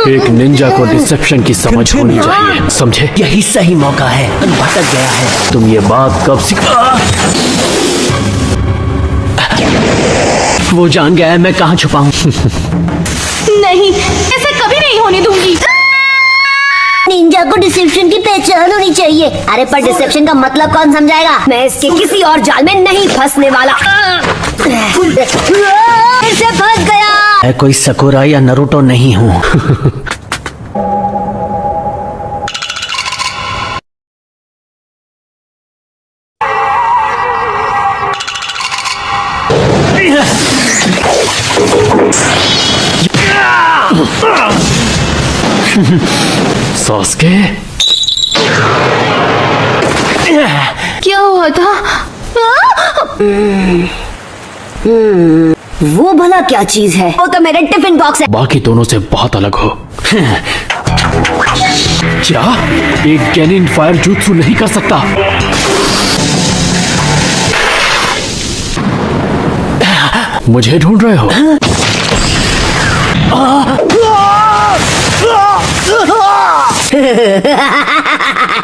एक निंजा को डिसेप्शन की समझ होनी चाहिए, समझे? यही सही मौका है, भटक गया है। तुम ये बात कब सीखा? वो जान गया है मैं कहाँ छुपा हूँ। नहीं, ऐसा कभी नहीं होने दूंगी। निंजा को डिसेप्शन की पहचान होनी चाहिए। अरे पर डिसेप्शन का मतलब कौन समझाएगा? मैं इसके किसी और जाल में नहीं फंसने वाला। फिर से फंस गया। मैं कोई सकुरा या नरूटो नहीं हूँ। सास्के, क्या हुआ था? वो भला क्या चीज है? वो तो मेरे टिफिन बॉक्स है। बाकी दोनों से बहुत अलग हो। क्या एक गेनिन फायर jutsu नहीं कर सकता? मुझे ढूंढ रहे हो?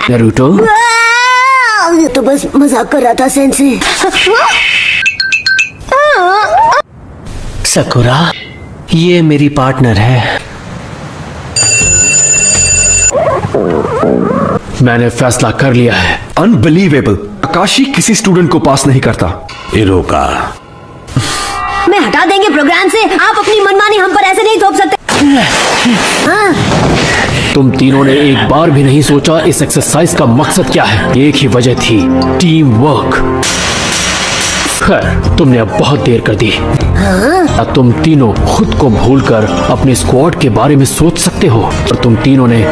नारुतो, तो बस मजाक कर रहा था सेंसे। सकुरा, ये मेरी पार्टनर है। मैंने फैसला कर लिया है। अनबिलीवेबल, आकाशी किसी स्टूडेंट को पास नहीं करता। इरोका, मैं हटा देंगे प्रोग्राम से। आप अपनी मनमानी हम पर ऐसे नहीं थोप सकते। तुम तीनों ने एक बार भी नहीं सोचा इस एक्सरसाइज का मकसद क्या है। एक ही वजह थी, टीम वर्क। खैर, तुमने अब बहुत देर कर दी। अब तुम तीनों खुद को भूलकर अपने स्क्वाड के बारे में सोच सकते हो, और तुम तीनों ने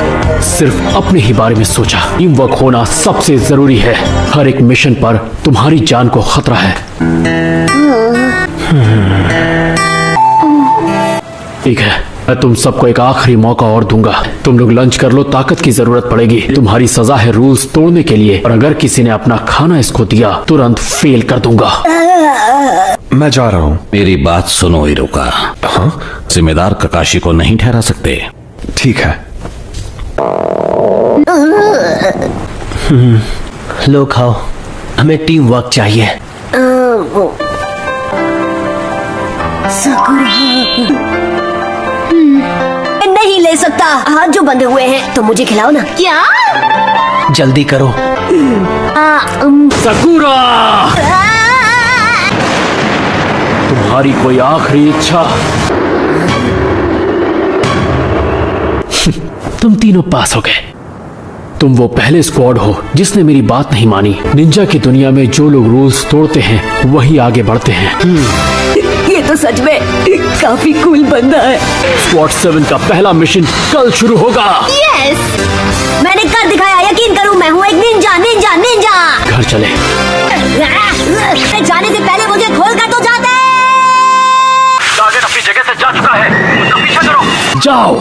सिर्फ अपने ही बारे में सोचा। टीम वर्क होना सबसे जरूरी है। हर एक मिशन पर तुम्हारी जान को खतरा है। ठीक है, मैं तुम सबको एक आखिरी मौका और दूंगा। तुम लोग लंच कर लो, ताकत की जरूरत पड़ेगी। तुम्हारी सजा है रूल्स तोड़ने के लिए, और अगर किसी ने अपना खाना इसको दिया तुरंत फेल कर दूंगा। मैं जा रहा हूँ। मेरी बात सुनो इरोका। हाँ, जिम्मेदार ककाशी को नहीं ठहरा सकते। ठीक है। लो खाओ, हमें टीम वर्क चाहिए। नहीं ले सकता, हाथ जो बंधे हुए हैं। तो मुझे खिलाओ ना। क्या? जल्दी करो। सकुरा, तुम्हारी कोई आखिरी इच्छा? तुम तीनों पास हो गए। तुम वो पहले स्क्वाड हो जिसने मेरी बात नहीं मानी। निंजा की दुनिया में जो लोग रूल्स तोड़ते हैं वही आगे बढ़ते हैं। ये तो सच में काफी कूल बंदा है। स्क्वाड 7 का पहला मिशन कल शुरू होगा। यस, मैंने कर दिखाया। यकीन करो, मैं हूँ एक निंजा। Ninja Ninja. घर चले। जाने से पहले मुझे खोल कर तो जाते। टारगेट अपनी जगह से जा चुका है, उसका पीछा करो। जाओ।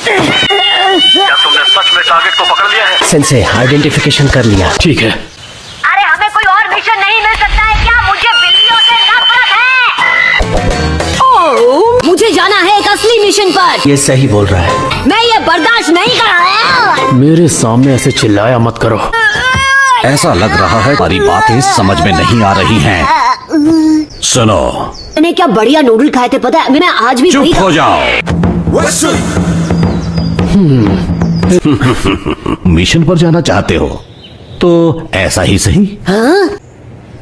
क्या तुमने सच में टारगेट को पकड़ लिया है? सेंसे, आइडेंटिफिकेशन कर लिया। ठीक है। अरे हमें कोई और मिशन नहीं मिल सकता है क्या? मुझे बिल्लियों से नफरत है। ओह, मुझे जाना है एक असली मिशन पर। ये सही बोल रहा है। मैं ये बर्दाश्त नहीं कर रहा। मेरे सामने ऐसे चिल्लाया मत करो। ऐसा लग रहा है हमारी बातें समझ में नहीं आ रही हैं। सुनो, मैंने क्या बढ़िया नूडल खाए थे पता है? मैं आज भी चुप वही हो जाओ। मिशन पर जाना चाहते हो तो ऐसा ही सही। हाँ?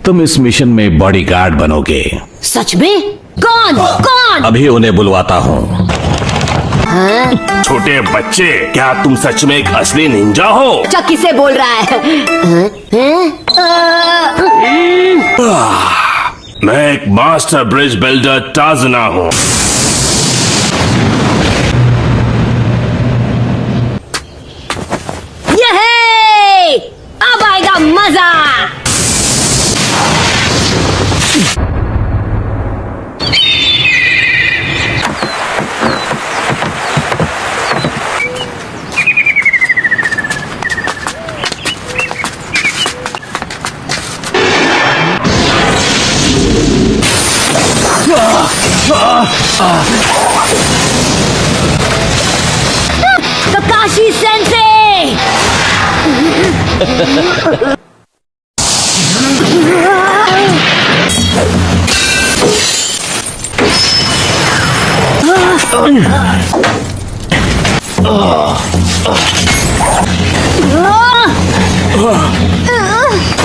तुम इस मिशन में बॉडीगार्ड बनोगे। सच में? कौन कौन? अभी उन्हें बुलवाता हूँ। छोटे बच्चे, क्या तुम सच में एक असली निंजा हो? अच्छा, किसे बोल रहा है? मैं एक मास्टर ब्रिज बिल्डर टाजना हूँ। ये अब आएगा मजा। Kakashi sensei.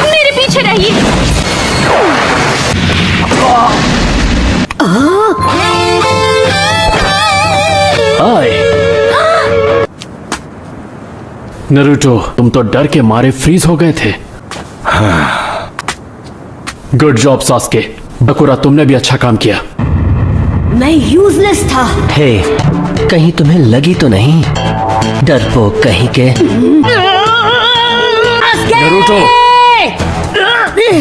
मेरे पीछे रहिए। हाय नरूटो, तुम तो डर के मारे फ्रीज हो गए थे। Good job Sasuke. बकुरा, तुमने भी अच्छा काम किया। मैं यूजलेस था। हे, कहीं तुम्हें लगी तो नहीं? डरपोक कहीं के। नरूटो,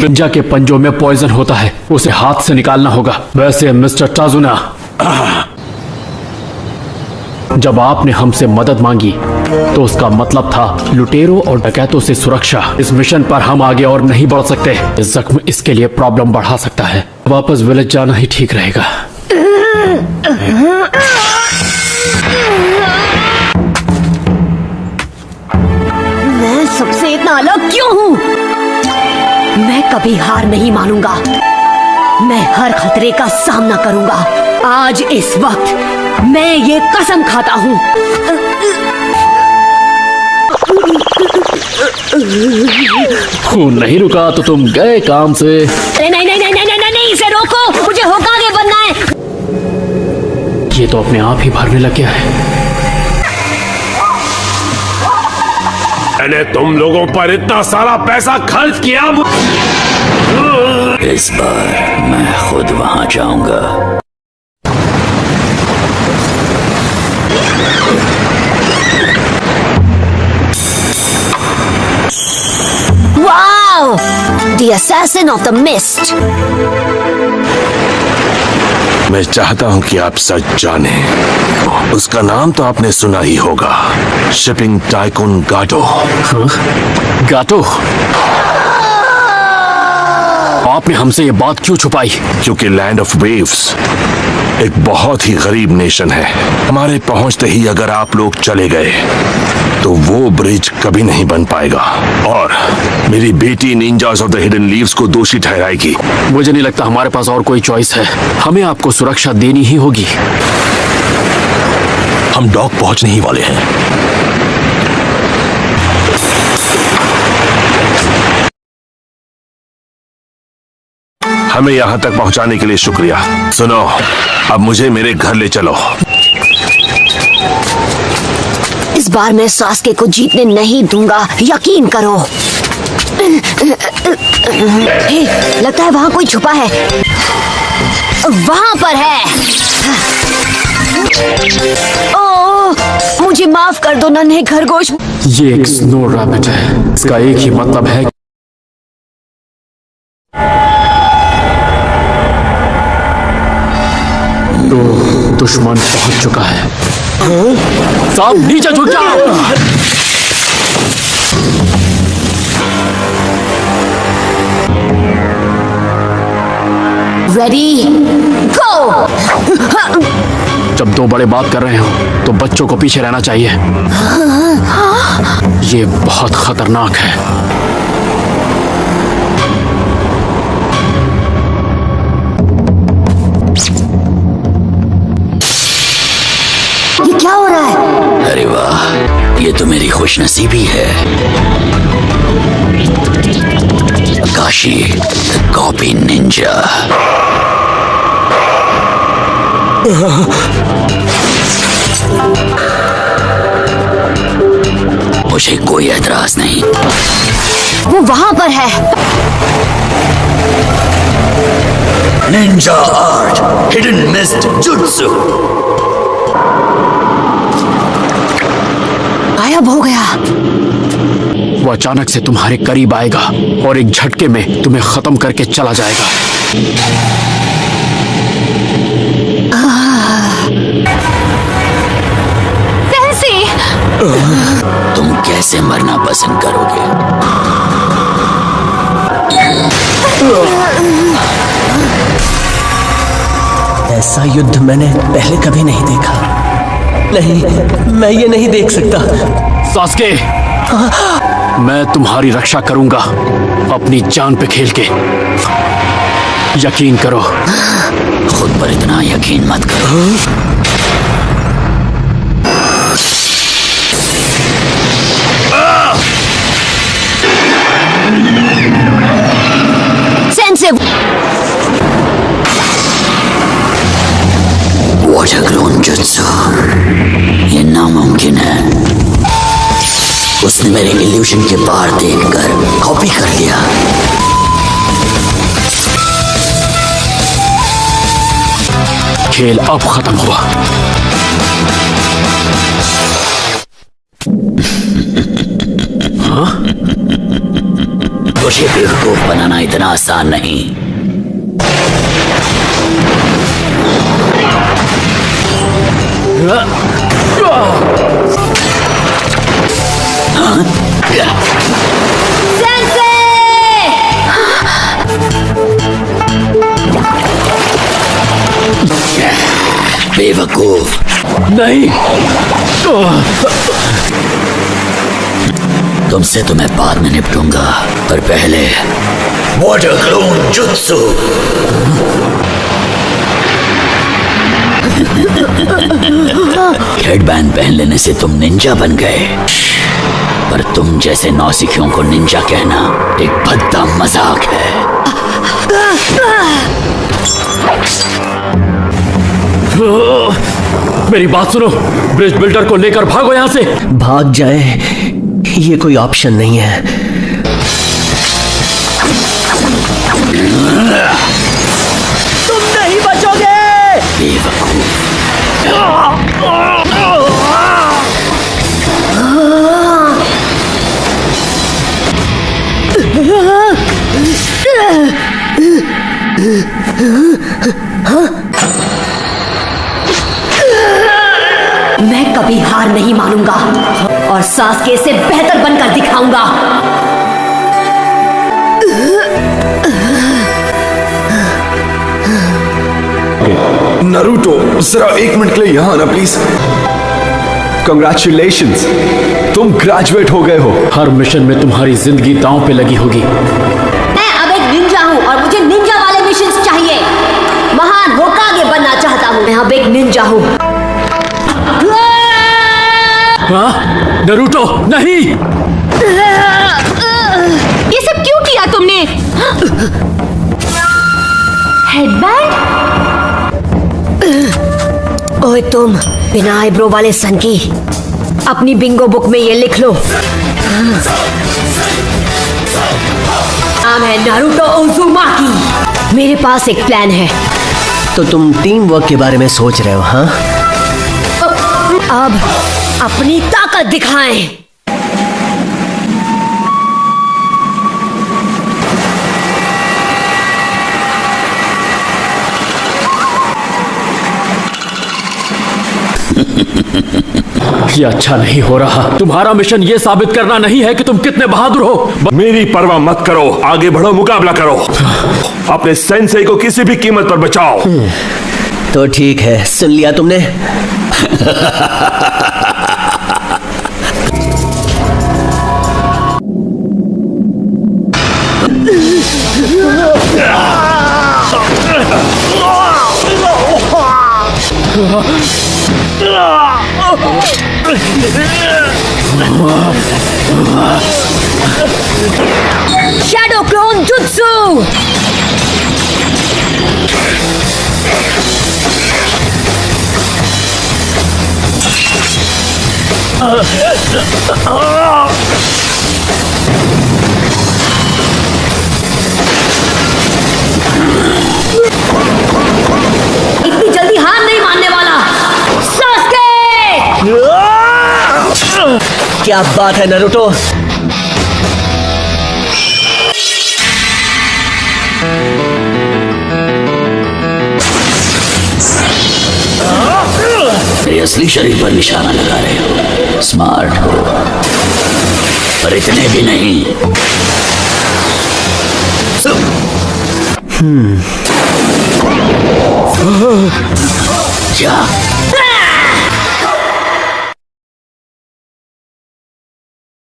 निंजा के पंजों में पॉइजन होता है, उसे हाथ से निकालना होगा। वैसे मिस्टर टाजुना, जब आपने हमसे मदद मांगी तो उसका मतलब था लुटेरों और डकैतों से सुरक्षा। इस मिशन पर हम आगे और नहीं बढ़ सकते। इस जख्म इसके लिए प्रॉब्लम बढ़ा सकता है। वापस विलेज जाना ही ठीक रहेगा। मैं सबसे इतना अलग क्यों हूँ? मैं कभी हार नहीं मानूंगा। मैं हर खतरे का सामना करूंगा। आज इस वक्त मैं ये कसम खाता हूँ। खून नहीं रुका तो तुम गए काम से। नहीं नहीं नहीं नहीं नहीं नहीं, नहीं, इसे रोको। मुझे होकागे बनना है। ये तो अपने आप ही भरने लग गया है। मैंने तुम लोगों पर इतना सारा पैसा खर्च किया। इस बार मैं खुद वहां जाऊंगा। Wow! The assassin of the mist. मैं चाहता हूं कि आप सच जाने। उसका नाम तो आपने सुना ही होगा, शिपिंग टाइकून गाटो। गाटो, आपने हमसे ये बात क्यों छुपाई? क्योंकि लैंड ऑफ वेव्स एक बहुत ही गरीब नेशन है। हमारे पहुंचते ही अगर आप लोग चले गए तो वो ब्रिज कभी नहीं बन पाएगा और मेरी बेटी ninjas of the hidden leaves को दोषी ठहराएगी। मुझे नहीं लगता हमारे पास और कोई चॉइस है। हमें आपको सुरक्षा देनी ही होगी। हम डॉक पहुंचने ही वाले हैं। हमें यहां तक पहुंचाने के लिए शुक्रिया। सुनो, अब मुझे मेरे घर ले चलो। इस बार मैं सास्के को जीतने नहीं दूंगा, यकीन करो। हे, लगता है वहां कोई छुपा है। वहां पर है। ओह, मुझे माफ कर दो नन्हे खरगोश। ये एक स्नो रैबिट है। इसका एक ही मतलब है तो दुश्मन पहुंच चुका है। साहब नीचे झुक जाओ। रेडी गो। जब दो बड़े बात कर रहे हो तो बच्चों को पीछे रहना चाहिए। ये बहुत खतरनाक है। ये क्या हो रहा है? अरे वाह, ये तो मेरी खुशनसीबी है। Kashi copy Ninja. मुझे कोई एतराज नहीं। वो वहां पर है। Ninja art, hidden mist jutsu. गायब हो गया। वो अचानक से तुम्हारे करीब आएगा और एक झटके में तुम्हें खत्म करके चला जाएगा। कैसे? तुम कैसे मरना पसंद करोगे? ऐसा युद्ध मैंने पहले कभी नहीं देखा। नहीं, मैं ये नहीं देख सकता। सास्के, मैं तुम्हारी रक्षा करूंगा अपनी जान पे खेल के। यकीन करो। खुद पर इतना यकीन मत करो। सेंसे वाटर क्लोन जुत्सु, ये नामुमकिन है। उसने मेरे इल्यूशन के बाहर देखकर कॉपी कर लिया। खेल अब खत्म हुआ। तुझे बेवकूफ बनाना इतना आसान नहीं। बेवकूफ नहीं, तुमसे तो मैं बाद में निपटूंगा, पर पहले वाटर क्लोन जुत्सु। हेडबैंड पहन लेने से तुम निंजा बन गए, पर तुम जैसे नौसिखियों को निंजा कहना एक भद्दा मजाक है। मेरी बात सुनो, ब्रिज बिल्डर को लेकर भागो यहां से। भाग जाए ये कोई ऑप्शन नहीं है। तुम नहीं बचोगे। बेवकूफ। मैं कभी हार नहीं मानूंगा और सास्के से बेहतर बनकर दिखाऊंगा। नरूटो, जरा 1 मिनट के लिए यहाँ आना प्लीज। कंग्रेचुलेशंस, तुम ग्रेजुएट हो गए हो। हर मिशन में तुम्हारी जिंदगी दांव पे लगी होगी। मैं अब एक निंजा हूँ और मुझे निंजा वाले मिशंस चाहिए। महान होकागे बनना चाहता हूँ। मैं अब एक निंजा हूँ। हाँ? नरूटो नहीं। ये सब क्यों किया तुमने? हेडबैंड? ओए तुम बिना आईब्रो वाले सन की, अपनी बिंगो बुक में ये लिख लो। नाम है नारुतो उज़ुमाकी। मेरे पास एक प्लान है। तो तुम टीम वर्क के बारे में सोच रहे हो? हाँ, अब अपनी ताकत दिखाएं। ये अच्छा नहीं हो रहा। तुम्हारा मिशन ये साबित करना नहीं है कि तुम कितने बहादुर हो। मेरी परवाह मत करो, आगे बढ़ो, मुकाबला करो। अपने सेंसेई को किसी भी कीमत पर बचाओ। तो ठीक है, सुन लिया तुमने। Shadow clone jutsu. इतनी जल्दी हार नहीं मानने वाला। सास्के! क्या बात है नरूटो। मेरे असली शरीर पर निशाना लगा रहे हो। स्मार्ट हो, पर इतने भी नहीं। क्या